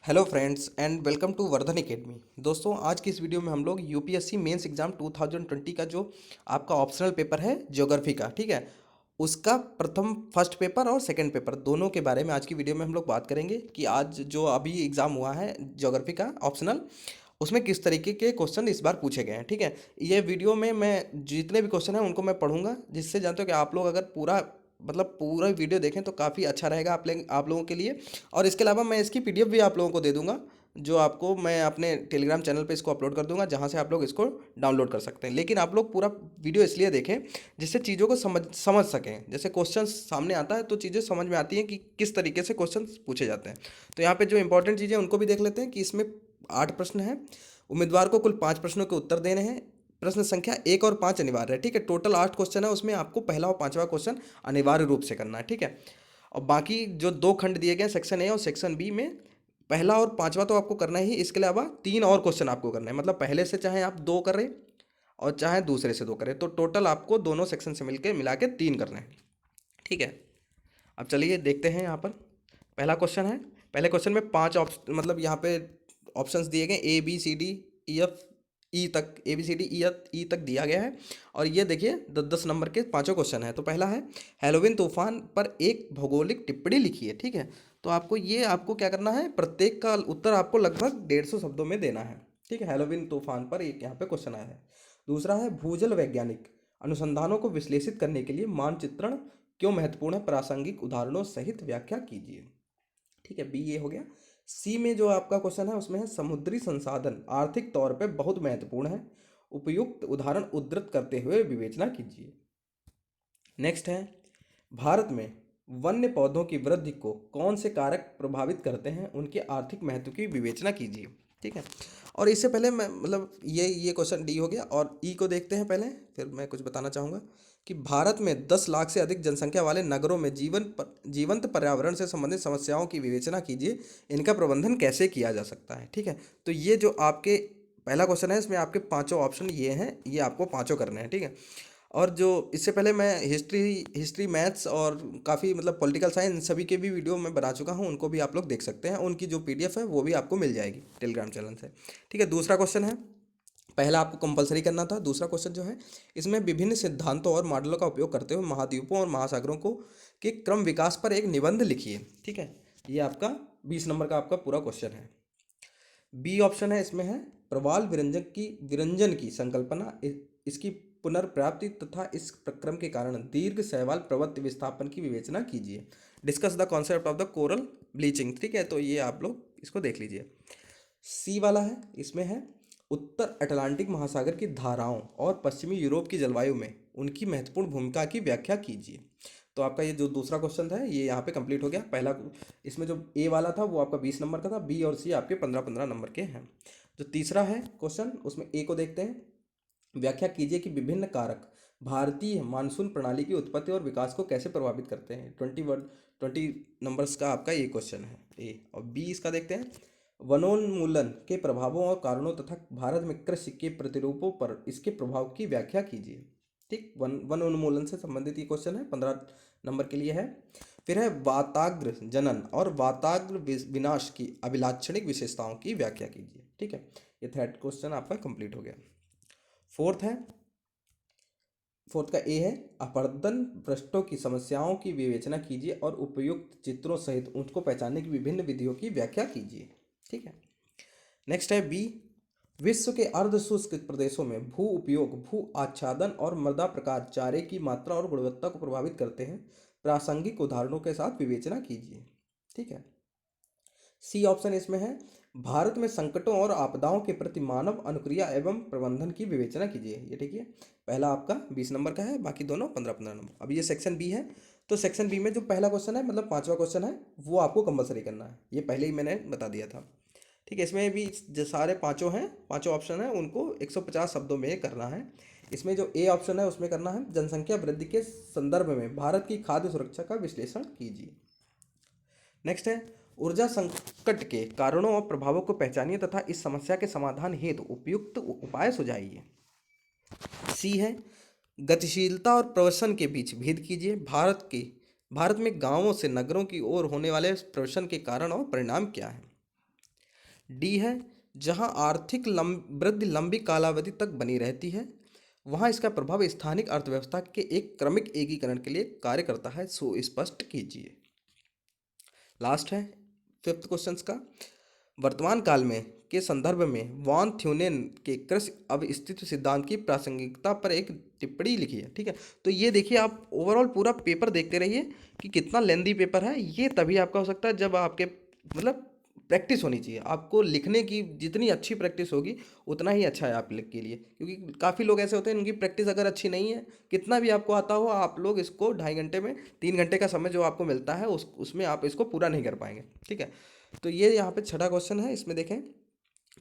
Hello friends and welcome to Vardhan academy. दोस्तों, आज की इस वीडियो में हम लोग यूपीएससी मेंस एग्जाम 2020 का जो आपका ऑप्शनल पेपर है ज्योग्राफी का, ठीक है, उसका प्रथम फर्स्ट पेपर और सेकंड पेपर दोनों के बारे में आज की वीडियो में हम लोग बात करेंगे कि आज जो अभी एग्ज़ाम हुआ है ज्योग्राफी का ऑप्शनल, उसमें किस तरीके के क्वेश्चन इस बार पूछे गए हैं। ठीक है, ये वीडियो में मैं जितने भी क्वेश्चन हैं उनको मैं पढ़ूंगा, जिससे जानते हो कि आप लोग अगर पूरा पूरा वीडियो देखें तो काफ़ी अच्छा रहेगा आप लोगों के लिए। और इसके अलावा मैं इसकी पीडीएफ भी आप लोगों को दे दूंगा, जो आपको मैं अपने टेलीग्राम चैनल पे इसको अपलोड कर दूंगा, जहां से आप लोग इसको डाउनलोड कर सकते हैं। लेकिन आप लोग पूरा वीडियो इसलिए देखें जिससे चीज़ों को समझ सकें। जैसे क्वेश्चन सामने आता है तो चीज़ें समझ में आती हैं कि किस तरीके से क्वेश्चन पूछे जाते हैं। तो यहाँ पे जो इंपॉर्टेंट चीज़ें उनको भी देख लेते हैं कि इसमें 8 प्रश्न हैं। उम्मीदवार को कुल 5 प्रश्नों के उत्तर देने हैं। प्रश्न संख्या 1 और 5 अनिवार्य है। ठीक है, टोटल 8 क्वेश्चन है, उसमें आपको पहला और पांचवा क्वेश्चन अनिवार्य रूप से करना है। ठीक है, और बाकी जो 2 खंड दिए गए हैं सेक्शन ए और सेक्शन बी में, पहला और पांचवा तो आपको करना ही, इसके अलावा 3 और क्वेश्चन आपको करना है। मतलब पहले से चाहे आप 2 करें और चाहे दूसरे से 2 करें, तो टोटल आपको दोनों सेक्शन से मिलके मिला के 3 करने हैं। ठीक है, अब चलिए देखते हैं। यहाँ पर पहला क्वेश्चन है। पहले क्वेश्चन में 5 ऑप्शन, मतलब यहाँ पे ऑप्शंस दिए गए A B C D E F E तक, ए बी सी डी ई तक दिया गया है। और ये देखिए 10-10 नंबर के पांचों क्वेश्चन है। तो पहला है, हेलोविन तूफान पर एक भौगोलिक टिप्पणी लिखी है। ठीक है, तो आपको क्या करना है, प्रत्येक का उत्तर आपको लगभग 150 शब्दों में देना है। ठीक है, हेलोविन तूफान पर एक यहाँ पे क्वेश्चन आया है। दूसरा है, भूजल वैज्ञानिक अनुसंधानों को विश्लेषित करने के लिए मानचित्रण क्यों महत्वपूर्ण है, प्रासंगिक उदाहरणों सहित व्याख्या कीजिए। ठीक है, बी ये हो गया। सी में जो आपका क्वेश्चन है उसमें है, समुद्री संसाधन आर्थिक तौर पे बहुत महत्वपूर्ण है, उपयुक्त उदाहरण उद्धृत करते हुए विवेचना कीजिए। नेक्स्ट है, भारत में वन्य पौधों की वृद्धि को कौन से कारक प्रभावित करते हैं, उनके आर्थिक महत्व की विवेचना कीजिए। ठीक है, और इससे पहले मैं ये क्वेश्चन डी हो गया, और ई को देखते हैं पहले, फिर मैं कुछ बताना चाहूँगा कि भारत में 10 लाख से अधिक जनसंख्या वाले नगरों में जीवंत पर्यावरण से संबंधित समस्याओं की विवेचना कीजिए, इनका प्रबंधन कैसे किया जा सकता है। ठीक है, तो ये जो आपके पहला क्वेश्चन है, इसमें आपके पांचों ऑप्शन ये हैं, ये आपको पांचों करने हैं। ठीक है, और जो इससे पहले मैं हिस्ट्री हिस्ट्री मैथ्स और काफ़ी पॉलिटिकल साइंस सभी के भी वीडियो मैं बना चुका हूँ, उनको भी आप लोग देख सकते हैं। उनकी जो पीडीएफ है वो भी आपको मिल जाएगी टेलीग्राम चैनल से। ठीक है, दूसरा क्वेश्चन है, पहला आपको कंपलसरी करना था। दूसरा क्वेश्चन जो है, इसमें विभिन्न सिद्धांतों और मॉडलों का उपयोग करते हुए महाद्वीपों और महासागरों को के क्रम विकास पर एक निबंध लिखिए। ठीक है, ये आपका 20 नंबर का आपका पूरा क्वेश्चन है। बी ऑप्शन है, इसमें है, प्रवाल विरंजन की संकल्पना, इसकी पुनर्प्राप्ति तथा इस प्रक्रम के कारण दीर्घ शैवाल प्रवृत्ति विस्थापन की विवेचना कीजिए। Discuss the concept of the coral bleaching. ठीक है, तो ये आप लोग इसको देख लीजिए। सी वाला है, इसमें है, उत्तर अटलांटिक महासागर की धाराओं और पश्चिमी यूरोप की जलवायु में उनकी महत्वपूर्ण भूमिका की व्याख्या कीजिए। तो आपका ये जो दूसरा क्वेश्चन था ये यहाँ पे कंप्लीट हो गया। पहला, इसमें जो ए वाला था वो आपका 20 नंबर का था, बी और सी आपके 15-15 नंबर के हैं। जो तीसरा है क्वेश्चन, उसमें ए को देखते हैं, व्याख्या कीजिए कि विभिन्न कारक भारतीय मानसून प्रणाली की उत्पत्ति और विकास को कैसे प्रभावित करते हैं। 20 नंबर्स का आपका ये क्वेश्चन है ए। और बी इसका देखते हैं, वनोन्मूलन के प्रभावों और कारणों तथा भारत में कृषि के प्रतिरूपों पर इसके प्रभाव की व्याख्या कीजिए। ठीक, वन उन्मूलन से संबंधित ये क्वेश्चन है, 15 नंबर के लिए है। फिर है, वाताग्र जनन और वाताग्र विनाश की अभिलाक्षणिक विशेषताओं की व्याख्या कीजिए। ठीक है, ये थर्ड क्वेश्चन आपका कंप्लीट हो गया। फोर्थ है, फोर्थ का ए है, अपर्दन पृष्ठों की समस्याओं की विवेचना कीजिए और उपयुक्त चित्रों सहित उनको पहचानने की विभिन्न विधियों की व्याख्या कीजिए। ठीक है, नेक्स्ट है बी, विश्व के अर्ध शुष्क प्रदेशों में भू उपयोग, भू आच्छादन और मृदा प्रकार चारे की मात्रा और गुणवत्ता को प्रभावित करते हैं, प्रासंगिक उदाहरणों के साथ विवेचना कीजिए। ठीक है, सी ऑप्शन इसमें है, भारत में संकटों और आपदाओं के प्रति मानव अनुक्रिया एवं प्रबंधन की विवेचना कीजिए। ये ठीक है, पहला आपका 20 नंबर का है, बाकी दोनों 15-15 नंबर। अब ये सेक्शन बी है, तो सेक्शन बी में जो पहला क्वेश्चन है, पांचवा क्वेश्चन है, वो आपको कंपलसरी करना है। ये पहले ही मैंने बता दिया था। ठीक है, इसमें भी जो सारे पांचों हैं, पांचों ऑप्शन हैं, उनको 150 शब्दों में करना है। इसमें जो ए ऑप्शन है उसमें करना है, जनसंख्या वृद्धि के संदर्भ में भारत की खाद्य सुरक्षा का विश्लेषण कीजिए। नेक्स्ट है, ऊर्जा संकट के कारणों और प्रभावों को पहचानिए तथा इस समस्या के समाधान हेतु उपयुक्त उपाय सुझाइए। सी है, गतिशीलता और प्रवसन के बीच भेद कीजिए, भारत में गांवों से नगरों की ओर होने वाले प्रवसन के कारण और परिणाम क्या है। डी है जहां आर्थिक वृद्धि लंबी कालावधि तक बनी रहती है, वहां इसका प्रभाव स्थानिक अर्थव्यवस्था के एक क्रमिक एकीकरण के लिए कार्य करता है, सो स्पष्ट कीजिए। लास्ट है फिफ्थ क्वेश्चन का, वर्तमान काल में के संदर्भ में वॉन थ्यूनेन के कृषि अवस्थिति सिद्धांत की प्रासंगिकता पर एक टिप्पणी लिखी है। ठीक है, तो ये देखिए, आप ओवरऑल पूरा पेपर देखते रहिए कि कितना लेंदी पेपर है। ये तभी आपका हो सकता है जब आपके मतलब प्रैक्टिस होनी चाहिए। आपको लिखने की जितनी अच्छी प्रैक्टिस होगी उतना ही अच्छा है आप लोग के लिए, क्योंकि काफ़ी लोग ऐसे होते हैं उनकी प्रैक्टिस अगर अच्छी नहीं है, कितना भी आपको आता हो, आप लोग इसको 2.5 घंटे में, 3 घंटे का समय जो आपको मिलता है उसमें आप इसको पूरा नहीं कर पाएंगे। ठीक है, तो ये यहाँ पे छठा क्वेश्चन है, इसमें देखें।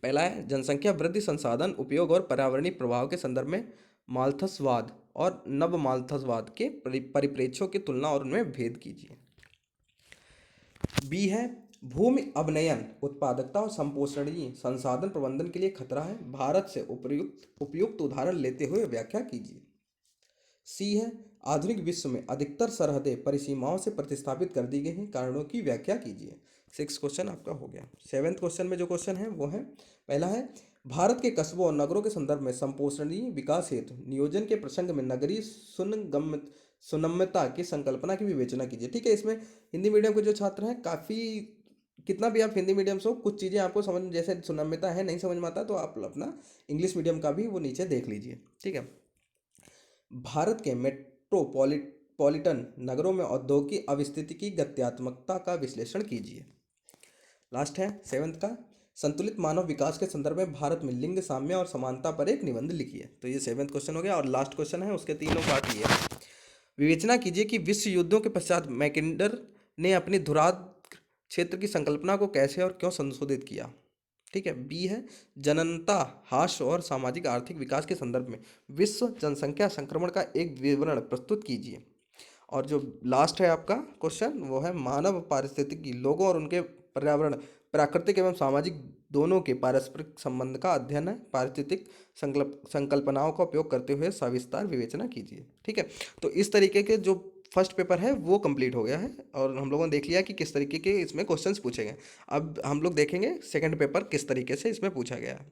पहला है जनसंख्या वृद्धि, संसाधन उपयोग और पर्यावरणीय प्रभाव के संदर्भ में माल्थसवाद और नव माल्थसवाद के परिप्रेक्ष्यों की तुलना और उनमें भेद कीजिए। बी है भूमि अवनयन उत्पादकता और संपोषणीय संसाधन प्रबंधन के लिए खतरा है, भारत से उपयुक्त उपयुक्त उदाहरण लेते हुए व्याख्या कीजिए। सी है आधुनिक विश्व में अधिकतर सरहदें परिसीमाओं से प्रतिस्थापित कर दी गई हैं, कारणों की व्याख्या कीजिए। 6 क्वेश्चन आपका हो गया। 7वें क्वेश्चन में जो क्वेश्चन है वो है, पहला है भारत के कस्बों और नगरों के संदर्भ में संपोषणीय विकास हेतु नियोजन के प्रसंग में नगरीय सुनम्यता की संकल्पना की विवेचना कीजिए। ठीक है, इसमें हिंदी मीडियम के जो छात्र हैं, काफ़ी कितना भी आप हिंदी मीडियम से हो, कुछ चीज़ें आपको समझ, जैसे सुनम्यता है नहीं समझ में आता तो आप अपना इंग्लिश मीडियम का भी वो नीचे देख लीजिए। ठीक है, भारत के मेट्रोपॉलिटन नगरों में औद्योगिक अवस्थिति की गत्यात्मकता का विश्लेषण कीजिए। लास्ट है 7th का, संतुलित मानव विकास के संदर्भ में भारत में लिंग साम्य और समानता पर एक निबंध लिखिए। तो ये 7th क्वेश्चन हो गया। और लास्ट क्वेश्चन है, उसके तीनों पार्ट ये है। विवेचना कीजिए कि विश्व युद्धों के पश्चात मैकिंडर ने अपनी धुराध क्षेत्र की संकल्पना को कैसे और क्यों संशोधित किया। ठीक है, बी है जननता ह्रास और सामाजिक आर्थिक विकास के संदर्भ में विश्व जनसंख्या संक्रमण का एक विवरण प्रस्तुत कीजिए। और जो लास्ट है आपका क्वेश्चन वो है मानव पारिस्थितिकी लोगों और उनके पर्यावरण प्राकृतिक एवं सामाजिक दोनों के पारस्परिक संबंध का अध्ययन है, पारिस्थितिक संकल्पनाओं का उपयोग करते हुए सविस्तार विवेचना कीजिए। ठीक है, तो इस तरीके के जो फर्स्ट पेपर है वो कंप्लीट हो गया है और हम लोगों ने देख लिया कि किस तरीके के इसमें क्वेश्चंस पूछे गए। अब हम लोग देखेंगे सेकंड पेपर किस तरीके से इसमें पूछा गया है।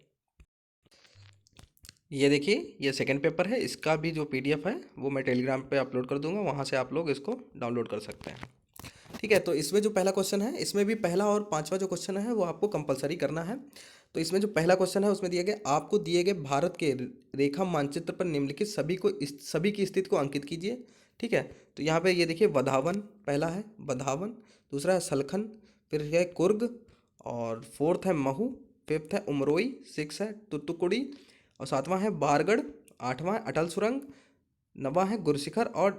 ये देखिए, ये सेकंड पेपर है, इसका भी जो पीडीएफ है वो मैं टेलीग्राम पे अपलोड कर दूंगा, वहाँ से आप लोग इसको डाउनलोड कर सकते हैं। ठीक है, तो इसमें जो पहला क्वेश्चन है, इसमें भी पहला और पांचवा जो क्वेश्चन है वो आपको कंपलसरी करना है। तो इसमें जो पहला क्वेश्चन है उसमें दिए गए, आपको दिए गए भारत के रेखा मानचित्र पर निम्नलिखित सभी की स्थिति को अंकित कीजिए। ठीक है, तो यहाँ पे ये देखिए वधावन, पहला है वधावन, दूसरा है सलखन, फिर है कुर्ग, और फोर्थ है महू, फिफ्थ है उमरोई, सिक्स है तुतुकुड़ी, और सातवां है बारगढ़, आठवां है अटल सुरंग, नवां है गुरशिखर, और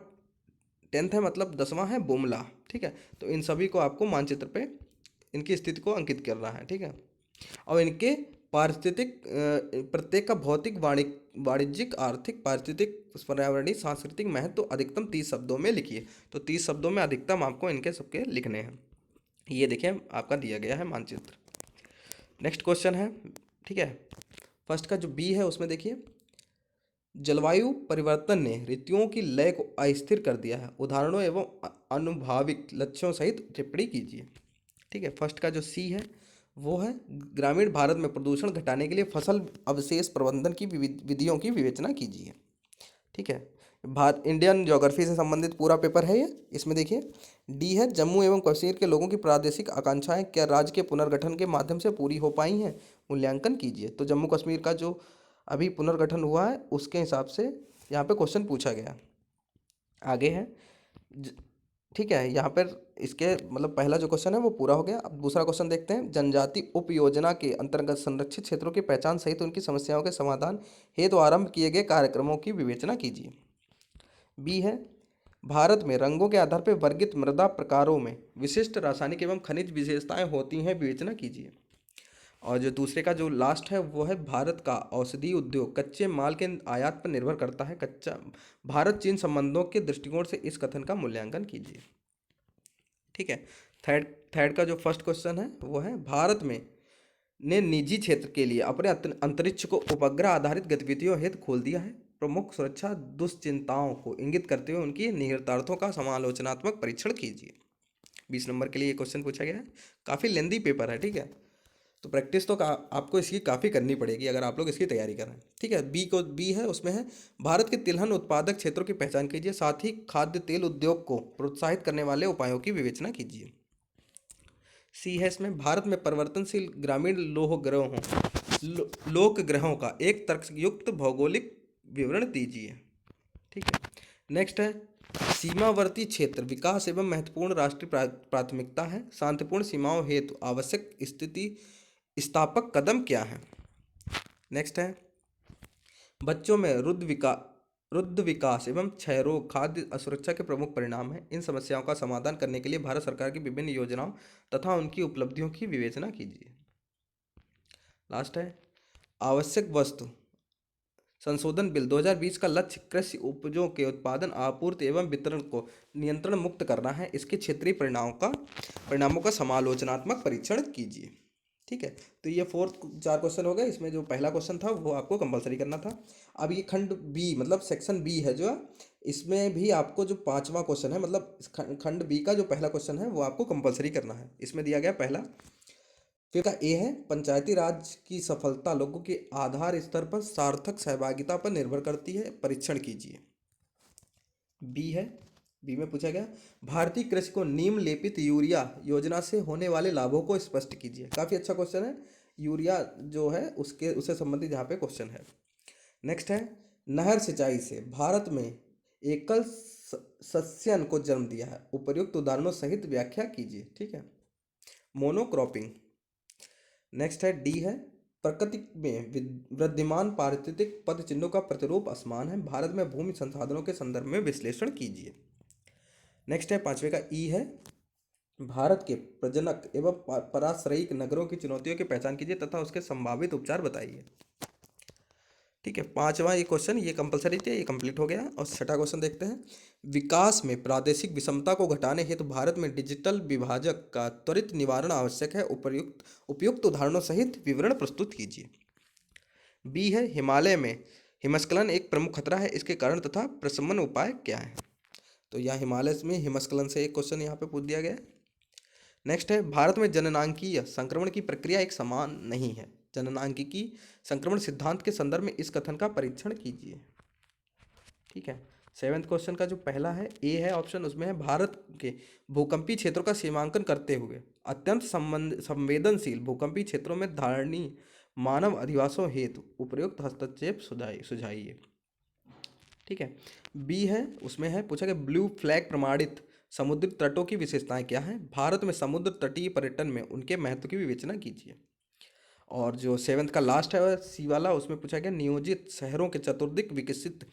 10th है मतलब 10वां है बुमला। ठीक है, तो इन सभी को आपको मानचित्र पे इनकी स्थिति को अंकित करना है। ठीक है, और इनके पारिस्थितिक प्रत्येक का भौतिक वाणिज्यिक आर्थिक पारिस्थितिक पर्यावरणीय सांस्कृतिक महत्व अधिकतम 30 शब्दों में लिखिए। तो 30 शब्दों में अधिकतम आपको इनके सबके लिखने हैं। ये देखिए आपका दिया गया है मानचित्र। नेक्स्ट क्वेश्चन है, ठीक है, फर्स्ट का जो बी है उसमें देखिए, जलवायु परिवर्तन ने ऋतुओं की लय को अस्थिर कर दिया है, उदाहरणों एवं अनुभाविक लक्ष्यों सहित टिप्पणी कीजिए। ठीक है, फर्स्ट का जो सी है वो है ग्रामीण भारत में प्रदूषण घटाने के लिए फसल अवशेष प्रबंधन की विधियों की विवेचना कीजिए। ठीक है, भारत इंडियन ज्योग्राफी से संबंधित पूरा पेपर है ये। इसमें देखिए डी है जम्मू एवं कश्मीर के लोगों की प्रादेशिक आकांक्षाएं क्या राज्य के पुनर्गठन के माध्यम से पूरी हो पाई हैं, मूल्यांकन कीजिए। तो जम्मू कश्मीर का जो अभी पुनर्गठन हुआ है उसके हिसाब से यहाँ पे क्वेश्चन पूछा गया। आगे है ठीक है, यहाँ पर इसके मतलब पहला जो क्वेश्चन है वो पूरा हो गया। अब दूसरा क्वेश्चन देखते हैं, जनजाति उप योजना के अंतर्गत संरक्षित क्षेत्रों की पहचान सहित उनकी समस्याओं के समाधान हेतु आरंभ किए गए कार्यक्रमों की विवेचना कीजिए। बी है भारत में रंगों के आधार पर वर्गित मृदा प्रकारों में विशिष्ट रासायनिक एवं खनिज विशेषताएं होती हैं, विवेचना कीजिए। और जो दूसरे का जो लास्ट है वो है भारत का औषधि उद्योग कच्चे माल के आयात पर निर्भर करता है, कच्चा भारत चीन संबंधों के दृष्टिकोण से इस कथन का मूल्यांकन कीजिए। ठीक है, थर्ड का जो फर्स्ट क्वेश्चन है वो है भारत में ने निजी क्षेत्र के लिए अपने अंतरिक्ष को उपग्रह आधारित गतिविधियों हेतु खोल दिया है, प्रमुख सुरक्षा दुश्चिंताओं को इंगित करते हुए उनकी निहितार्थों का समालोचनात्मक परीक्षण कीजिए। 20 नंबर के लिए ये क्वेश्चन पूछा गया है, काफ़ी लेंदी पेपर है। ठीक है, तो प्रैक्टिस तो आपको इसकी काफ़ी करनी पड़ेगी अगर आप लोग इसकी तैयारी कर रहे हैं। ठीक है, बी है, उसमें है भारत के तिलहन उत्पादक क्षेत्रों की पहचान कीजिए, साथ ही खाद्य तेल उद्योग को प्रोत्साहित करने वाले उपायों की विवेचना कीजिए। सी है, इसमें भारत में परिवर्तनशील ग्रामीण लोक ग्रहों का एक तर्कयुक्त भौगोलिक विवरण दीजिए। ठीक है, नेक्स्ट है सीमावर्ती क्षेत्र विकास एवं महत्वपूर्ण राष्ट्रीय प्राथमिकता है, शांतिपूर्ण सीमाओं हेतु आवश्यक स्थिति स्थापक कदम क्या है। नेक्स्ट है बच्चों में रुद्ध विकास एवं क्षय रोग खाद्य असुरक्षा के प्रमुख परिणाम हैं, इन समस्याओं का समाधान करने के लिए भारत सरकार की विभिन्न योजनाओं तथा उनकी उपलब्धियों की विवेचना कीजिए। लास्ट है आवश्यक वस्तु संशोधन बिल 2020 का लक्ष्य कृषि उपजों के उत्पादन आपूर्ति एवं वितरण को नियंत्रण मुक्त करना है, इसके क्षेत्रीय परिणामों का समालोचनात्मक परीक्षण कीजिए। ठीक है, तो ये 4 क्वेश्चन हो गए। इसमें जो पहला क्वेश्चन था वो आपको कंपलसरी करना था। अब ये खंड बी मतलब सेक्शन बी है जो, इसमें भी आपको जो 5वां क्वेश्चन है मतलब खंड बी का जो पहला क्वेश्चन है वो आपको कंपलसरी करना है। इसमें दिया गया पहला, फिर का ए है पंचायती राज की सफलता लोगों के आधार स्तर पर सार्थक सहभागिता पर निर्भर करती है, परीक्षण कीजिए। बी है, बी में पूछा गया भारतीय कृषि को नीम लेपित यूरिया योजना से होने वाले लाभों को स्पष्ट कीजिए। काफ़ी अच्छा क्वेश्चन है, यूरिया जो है उससे संबंधित यहाँ पे क्वेश्चन है। नेक्स्ट है नहर सिंचाई से भारत में एकल सस्यन को जन्म दिया है, उपर्युक्त उदाहरणों सहित व्याख्या कीजिए। ठीक है, मोनोक्रॉपिंग। नेक्स्ट है डी है प्रकृति में विद्यमान पारिस्थितिक पद चिन्हों का प्रतिरूप असमान है, भारत में भूमि संसाधनों के संदर्भ में विश्लेषण कीजिए। नेक्स्ट है 5वें का ई है भारत के प्रजनक एवं पराश्रयिक नगरों की चुनौतियों की पहचान कीजिए तथा उसके संभावित उपचार बताइए। ठीक है, 5वां ये क्वेश्चन ये कंपलसरी थे, ये कंप्लीट हो गया। और 6ठा क्वेश्चन देखते हैं विकास में प्रादेशिक विषमता को घटाने हेतु भारत में डिजिटल विभाजक का त्वरित निवारण आवश्यक है, उपयुक्त उदाहरणों सहित विवरण प्रस्तुत कीजिए। बी है हिमालय में हिमस्खलन एक प्रमुख खतरा है, इसके कारण तथा प्रशमन उपाय क्या है। तो यहाँ हिमालय में हिमस्खलन से एक क्वेश्चन यहाँ पे पूछ दिया गया है। नेक्स्ट है भारत में जननांगीय संक्रमण की प्रक्रिया एक समान नहीं है, जननांगिकी संक्रमण सिद्धांत के संदर्भ में इस कथन का परीक्षण कीजिए। ठीक है, 7वें क्वेश्चन का जो पहला है ए है ऑप्शन, उसमें है भारत के भूकंपीय क्षेत्रों का सीमांकन करते हुए अत्यंत संवेदनशील भूकंपीय क्षेत्रों में धारणीय मानव अधिवासों हेतु उपयुक्त हस्तक्षेप सुझाइए। ठीक है, बी है, उसमें है पूछा गया ब्लू फ्लैग प्रमाणित समुद्री तटों की विशेषताएं क्या हैं, भारत में समुद्र तटीय पर्यटन में उनके महत्व की विवेचना कीजिए। और जो 7वें का लास्ट है सी वाला, उसमें पूछा गया नियोजित शहरों के चतुर्दिक विकसित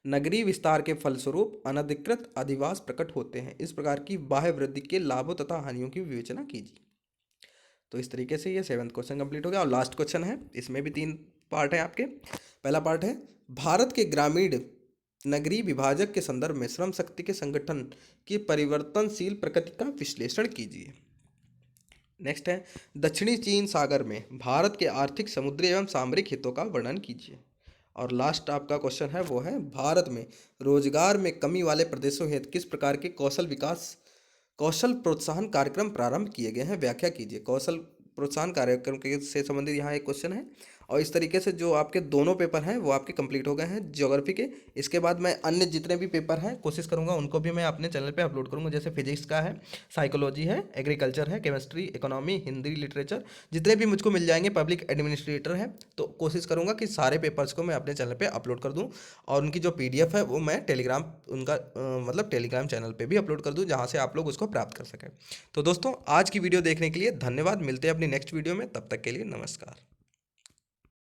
नगरीय विस्तार के फलस्वरूप अनधिकृत अधिवास प्रकट होते हैं, इस प्रकार की बाह्य वृद्धि के लाभों तथा हानियों की विवेचना कीजिए। तो इस तरीके से ये 7वां क्वेश्चन कंप्लीट हो गया। और लास्ट क्वेश्चन है, इसमें भी 3 पार्ट है आपके। पहला पार्ट है भारत के ग्रामीण नगरीय विभाजक के संदर्भ में श्रम शक्ति के संगठन की परिवर्तनशील प्रकृति का विश्लेषण कीजिए। नेक्स्ट है दक्षिणी चीन सागर में भारत के आर्थिक समुद्री एवं सामरिक हितों का वर्णन कीजिए। और लास्ट आपका क्वेश्चन है वो है भारत में रोजगार में कमी वाले प्रदेशों हेतु किस प्रकार के कौशल प्रोत्साहन कार्यक्रम प्रारंभ किए गए हैं, व्याख्या कीजिए। कौशल प्रोत्साहन कार्यक्रम के से संबंधित यहाँ एक क्वेश्चन है। और इस तरीके से जो आपके दोनों पेपर हैं वो आपके कंप्लीट हो गए हैं ज्योग्राफी के। इसके बाद मैं अन्य जितने भी पेपर हैं कोशिश करूंगा उनको भी मैं अपने चैनल पे अपलोड करूंगा, जैसे फिजिक्स का है, साइकोलॉजी है, एग्रीकल्चर है, केमिस्ट्री, इकोनॉमी, हिंदी लिटरेचर, जितने भी मुझको मिल जाएंगे, पब्लिक एडमिनिस्ट्रेटर है, तो कोशिश करूंगा कि सारे पेपर्स को मैं अपने चैनल पर अपलोड कर दूँ। और उनकी जो PDF है वो मैं टेलीग्राम मतलब टेलीग्राम चैनल पर भी अपलोड कर दूँ, जहाँ से आप लोग उसको प्राप्त कर सकें। तो दोस्तों आज की वीडियो देखने के लिए धन्यवाद, मिलते हैं अपनी नेक्स्ट वीडियो में, तब तक के लिए नमस्कार।